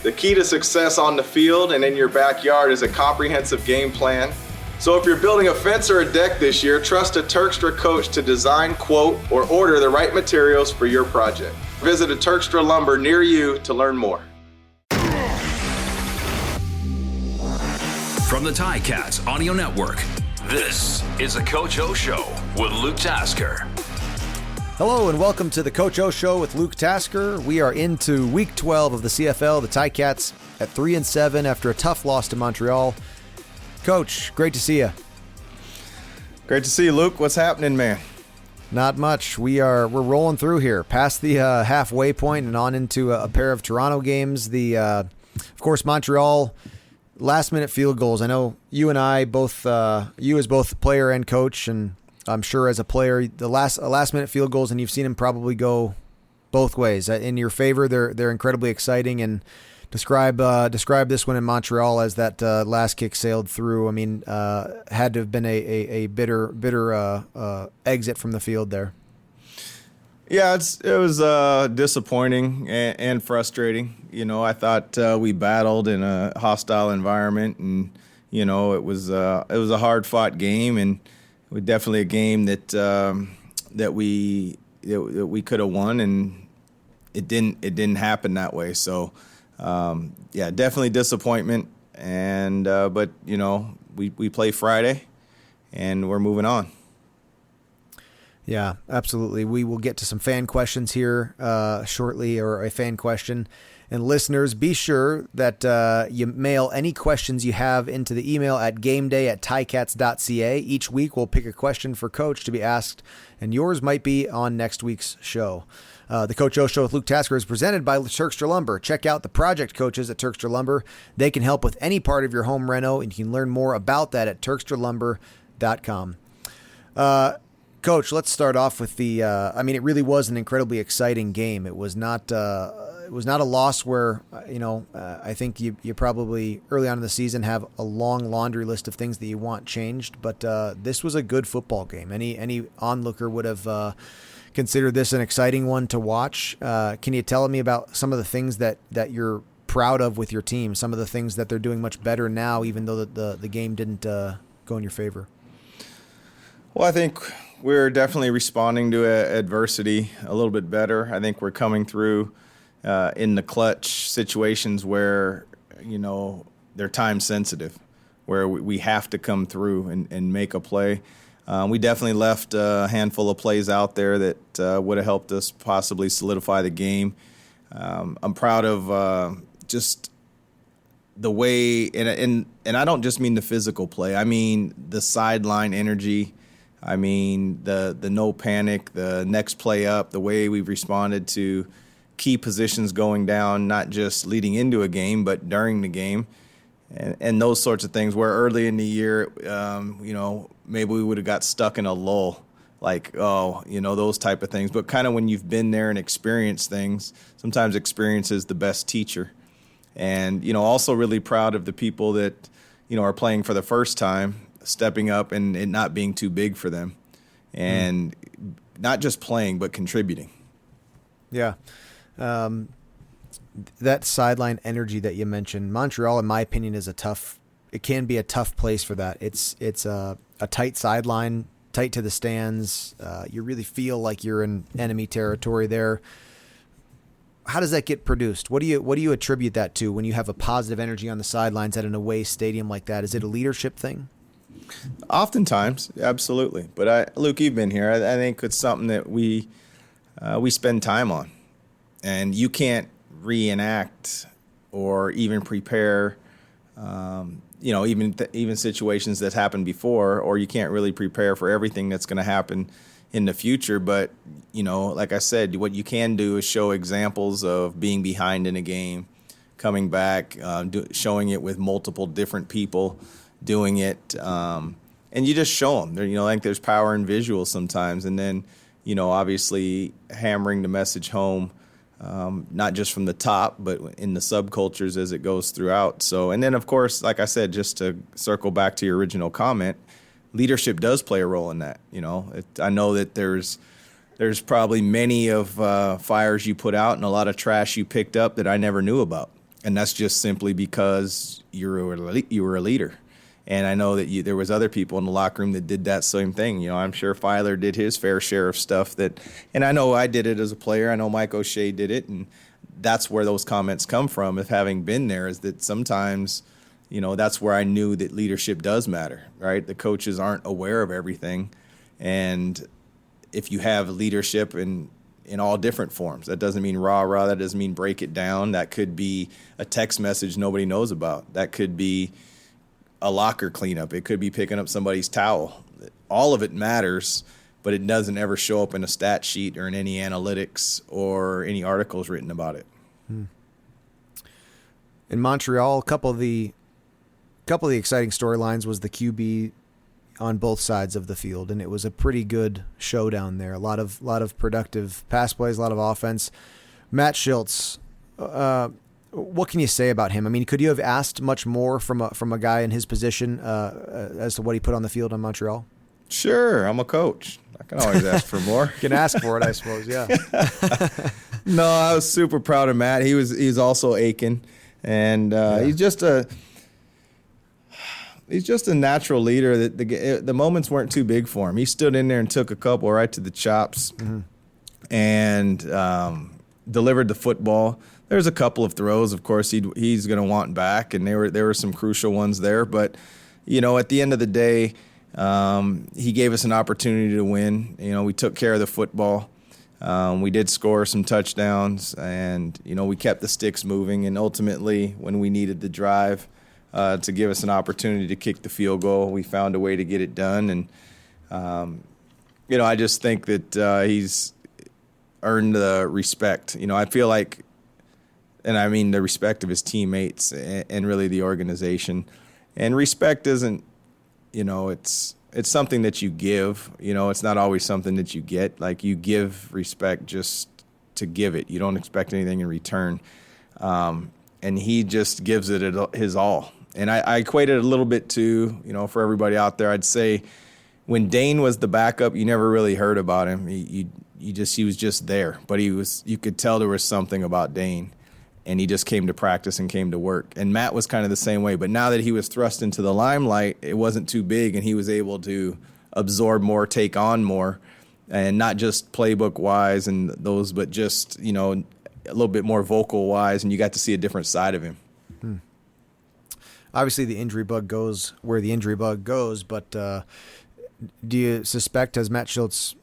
The key to success on the field and in your backyard is a comprehensive game plan. So if you're building a fence or a deck this year, trust a Turkstra coach to design, quote, or order the right materials for your project. Visit a Turkstra Lumber near you to learn more. From the Ticats Audio Network, this is the Coach O Show with Luke Tasker. Hello and welcome to the Coach O Show with Luke Tasker. We are into Week 12 of the CFL. The Ticats at 3-7 after a tough loss to Montreal. Coach, great to see you. Great to see you, Luke. What's happening, man? Not much. We're rolling through here, past the halfway point and on into a pair of Toronto games. Of course, Montreal last-minute field goals. I know you and I both, you as both player and coach, and I'm sure as a player, the last-minute field goals, and you've seen them probably go both ways. In your favor, they're incredibly exciting. And describe this one in Montreal as that last kick sailed through. I mean, had to have been a bitter exit from the field there. Yeah, it was disappointing and frustrating. You know, I thought we battled in a hostile environment, and you know it was a hard-fought game, and definitely a game that we could have won, and it didn't happen that way. So yeah, definitely disappointment, and but you know we play Friday, and we're moving on. Yeah, absolutely. We will get to some fan questions here shortly, or a fan question. And listeners, be sure that you mail any questions you have into the email at gameday@ticats.ca. Each week we'll pick a question for Coach to be asked, and yours might be on next week's show. The Coach O Show with Luke Tasker is presented by Turkstra Lumber. Check out the project coaches at Turkstra Lumber. They can help with any part of your home reno, and you can learn more about that at turkstralumber.com. Coach, let's start off with I mean, it really was an incredibly exciting game. It was not a loss where, I think you probably early on in the season have a long laundry list of things that you want changed, but this was a good football game. Any onlooker would have considered this an exciting one to watch. Can you tell me about some of the things that you're proud of with your team, some of the things that they're doing much better now, even though the game didn't go in your favor? Well, I think we're definitely responding to adversity a little bit better. I think we're coming through in the clutch situations where, you know, they're time sensitive, where we have to come through and make a play. We definitely left a handful of plays out there that would have helped us possibly solidify the game. I'm proud of just the way, and I don't just mean the physical play. I mean the sideline energy. I mean, the no panic, the next play up, the way we've responded to key positions going down, not just leading into a game, but during the game, and those sorts of things, where early in the year, maybe we would have got stuck in a lull, like, those type of things. But kind of when you've been there and experienced things, sometimes experience is the best teacher. And, also really proud of the people that, are playing for the first time, stepping up and it not being too big for them, and not just playing but contributing. Yeah. That sideline energy that you mentioned, Montreal, in my opinion, it can be a tough place for that. It's a tight sideline, tight to the stands. You really feel like you're in enemy territory there. How does that get produced? What do you attribute that to when you have a positive energy on the sidelines at an away stadium like that? Is it a leadership thing? Oftentimes, absolutely. But Luke, you've been here. I think it's something that we spend time on, and you can't reenact or even prepare, even situations that happened before, or you can't really prepare for everything that's going to happen in the future. But like I said, what you can do is show examples of being behind in a game, coming back, showing it with multiple different people doing it, and you just show them. I think there's power in visuals sometimes, and then obviously hammering the message home, not just from the top, but in the subcultures as it goes throughout. So, and then of course, like I said, just to circle back to your original comment, leadership does play a role in that. I know that there's probably many of fires you put out and a lot of trash you picked up that I never knew about. And that's just simply because you were a leader. And I know that there was other people in the locker room that did that same thing. You know, I'm sure Filer did his fair share of stuff and I know I did it as a player. I know Mike O'Shea did it, and that's where those comments come from. If having been there, is that sometimes, you know, that's where I knew that leadership does matter, right? The coaches aren't aware of everything, and if you have leadership in all different forms, that doesn't mean rah-rah. That doesn't mean break it down. That could be a text message nobody knows about. That could be a locker cleanup. It could be picking up somebody's towel. All of it matters, but it doesn't ever show up in a stat sheet or in any analytics or any articles written about it. In Montreal, a couple of the exciting storylines was the QB on both sides of the field, and it was a pretty good showdown there. A lot of productive pass plays, a lot of offense. Matt Shiltz, what can you say about him? I mean, could you have asked much more from a guy in his position as to what he put on the field on Montreal? Sure, I'm a coach. I can always ask for more. You can ask for it, I suppose. Yeah. No, I was super proud of Matt. He's also Aiken, and he's just a natural leader. That the moments weren't too big for him. He stood in there and took a couple right to the chops, and delivered the football. There's a couple of throws, of course, he's going to want back, and there were some crucial ones there. But, you know, at the end of the day, he gave us an opportunity to win. You know, we took care of the football. We did score some touchdowns, and, you know, we kept the sticks moving. And ultimately, when we needed the drive to give us an opportunity to kick the field goal, we found a way to get it done. And, you know, I just think that he's earned the respect. You know, I feel like, and I mean the respect of his teammates and really the organization. And respect isn't, you know, it's something that you give. You know, it's not always something that you get. Like, you give respect just to give it. You don't expect anything in return. And he just gives it his all. And I equate it a little bit to, you know, for everybody out there, I'd say when Dane was the backup, you never really heard about him. He was just there. But you could tell there was something about Dane. And he just came to practice and came to work. And Matt was kind of the same way. But now that he was thrust into the limelight, it wasn't too big, and he was able to absorb more, take on more, and not just playbook-wise and those, but just, you know, a little bit more vocal-wise, and you got to see a different side of him. Obviously, the injury bug goes where the injury bug goes, but do you suspect, has Matt Shiltz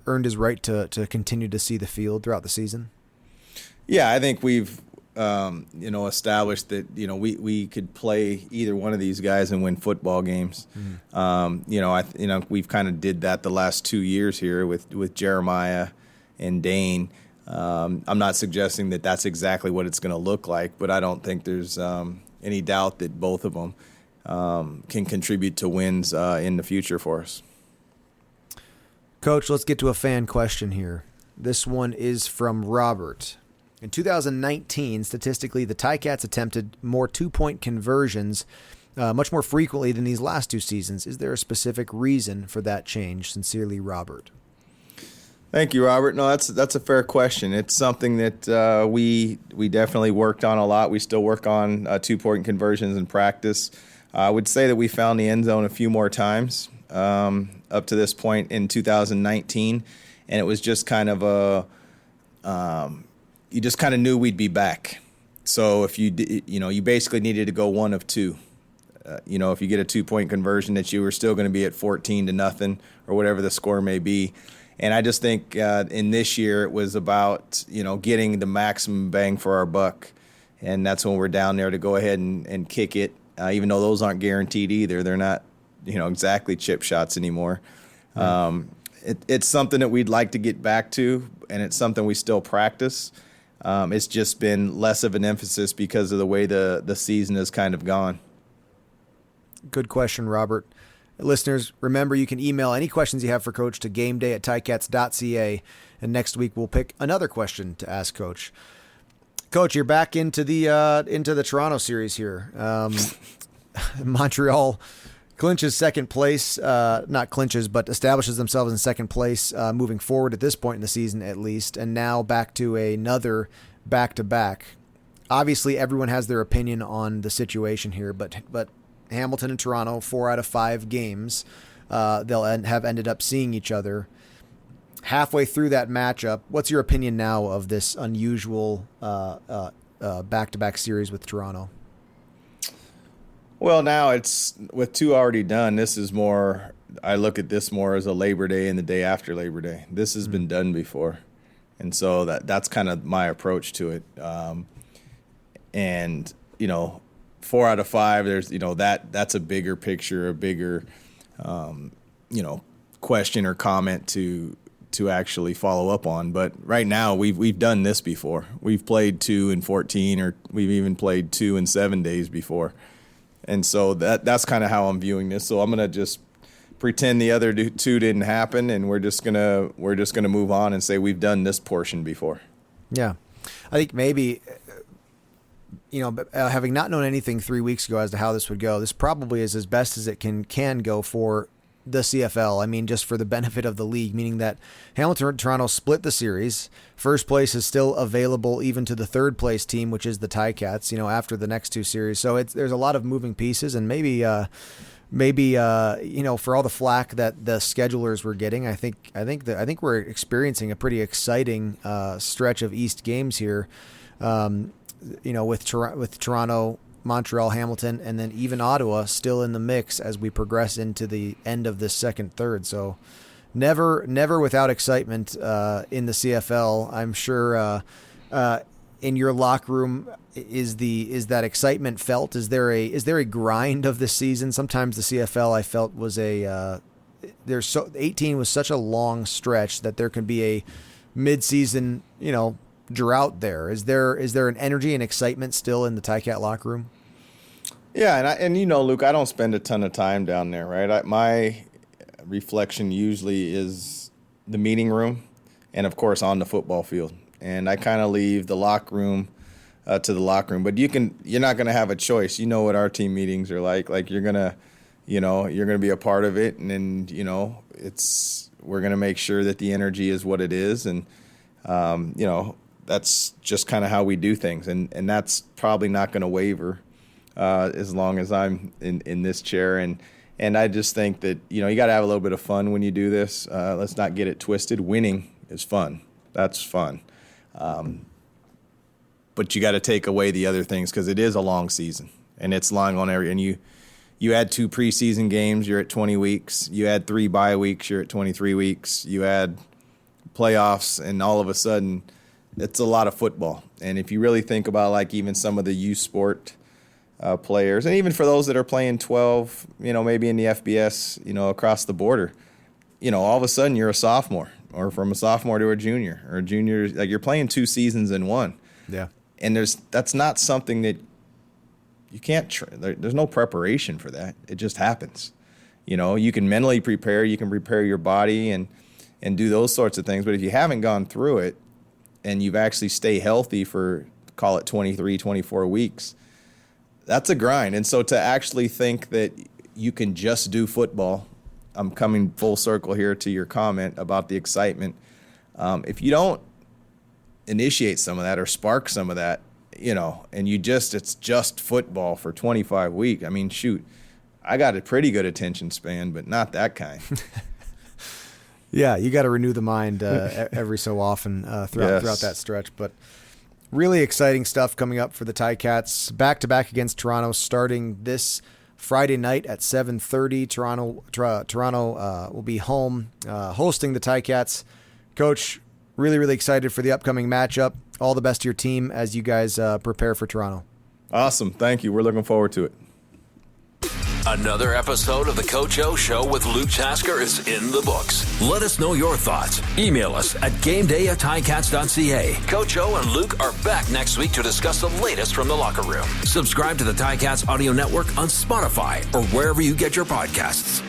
earned his right to continue to see the field throughout the season? Yeah, I think we've, you know, established that, you know, we could play either one of these guys and win football games. You know, we've kind of did that the last 2 years here with Jeremiah and Dane. I'm not suggesting that that's exactly what it's going to look like, but I don't think there's any doubt that both of them can contribute to wins in the future for us. Coach, let's get to a fan question here. This one is from Robert. In 2019, statistically, the Ticats attempted more two-point conversions much more frequently than these last two seasons. Is there a specific reason for that change? Sincerely, Robert. Thank you, Robert. No, that's a fair question. It's something that we definitely worked on a lot. We still work on two-point conversions in practice. I would say that we found the end zone a few more times up to this point in 2019, and it was just kind of you just kind of knew we'd be back. So if you basically needed to go one of two. You know, if you get a two-point conversion, that you were still going to be at 14-0 or whatever the score may be. And I just think in this year it was about, you know, getting the maximum bang for our buck. And that's when we're down there to go ahead and kick it, even though those aren't guaranteed either. They're not, you know, exactly chip shots anymore. It's something that we'd like to get back to, and it's something we still practice. It's just been less of an emphasis because of the way the season has kind of gone. Good question, Robert. Listeners, remember you can email any questions you have for Coach to gameday@ticats.ca, and next week we'll pick another question to ask Coach. Coach, you're back into the Toronto series here. Montreal clinches second place, not clinches, but establishes themselves in second place moving forward at this point in the season at least, and now back to another back-to-back. obviously everyone has their opinion on the situation here, but Hamilton and Toronto, 4 out of 5 games, they'll have ended up seeing each other. Halfway through that matchup, what's your opinion now of this unusual back-to-back series with Toronto? Well, now it's with 2 already done. This is more. I look at this more as a Labor Day and the day after Labor Day. This has been done before, and so that's kind of my approach to it. And 4 out of 5. There's that's a bigger picture, a bigger question or comment to actually follow up on. But right now we've done this before. We've played 2 in 14, or we've even played 2 in 7 days before. And so that's kind of how I'm viewing this. So I'm gonna just pretend the other 2 didn't happen, and we're just gonna move on and say we've done this portion before. Yeah, I think maybe having not known anything 3 weeks ago as to how this would go, this probably is as best as it can go for the CFL. I mean, just for the benefit of the league, meaning that Hamilton and Toronto split the series. First place is still available even to the third place team, which is the Ticats, after the next 2 series. So there's a lot of moving pieces, and maybe for all the flack that the schedulers were getting, I think we're experiencing a pretty exciting stretch of East games here. With Toronto, Montreal, Hamilton, and then even Ottawa still in the mix as we progress into the end of this second third. So never without excitement in the CFL. I'm sure in your locker room is that excitement felt? Is there a grind of this season? Sometimes the CFL I felt was 18 was such a long stretch that there can be a mid-season, drought there. Is there an energy and excitement still in the Ticat locker room? Yeah, and Luke, I don't spend a ton of time down there, right? My reflection usually is the meeting room, and of course on the football field. And I kind of leave the locker room to the locker room. But you're not gonna have a choice. You know what our team meetings are like. Like you're gonna be a part of it, and then we're gonna make sure that the energy is what it is, and that's just kind of how we do things, and that's probably not going to waver as long as I'm in this chair. And I just think that you got to have a little bit of fun when you do this. Let's not get it twisted. Winning is fun. That's fun. But you got to take away the other things because it is a long season, and it's long on every. And you add 2 preseason games, you're at 20 weeks. You add 3 bye weeks, you're at 23 weeks. You add playoffs, and all of a sudden, it's a lot of football. And if you really think about like even some of the youth sport players, and even for those that are playing 12, maybe in the FBS, across the border, all of a sudden you're a sophomore, or from a sophomore to a junior, or a junior, like you're playing 2 seasons in one. Yeah. And that's not something that you can't, there's no preparation for that. It just happens. You can mentally prepare, you can prepare your body and do those sorts of things. But if you haven't gone through it, and you've actually stayed healthy for, call it 23, 24 weeks, that's a grind. And so to actually think that you can just do football, I'm coming full circle here to your comment about the excitement. If you don't initiate some of that or spark some of that, and it's just football for 25 weeks, I mean, shoot, I got a pretty good attention span, but not that kind. Yeah, you got to renew the mind every so often throughout that stretch. But really exciting stuff coming up for the Ticats. Back-to-back against Toronto starting this Friday night at 7:30. Toronto will be home hosting the Ticats. Coach, really, really excited for the upcoming matchup. All the best to your team as you guys prepare for Toronto. Awesome. Thank you. We're looking forward to it. Another episode of the Coach O Show with Luke Tasker is in the books. Let us know your thoughts. Email us at gameday@ticats.ca. Coach O and Luke are back next week to discuss the latest from the locker room. Subscribe to the Ticats Audio Network on Spotify or wherever you get your podcasts.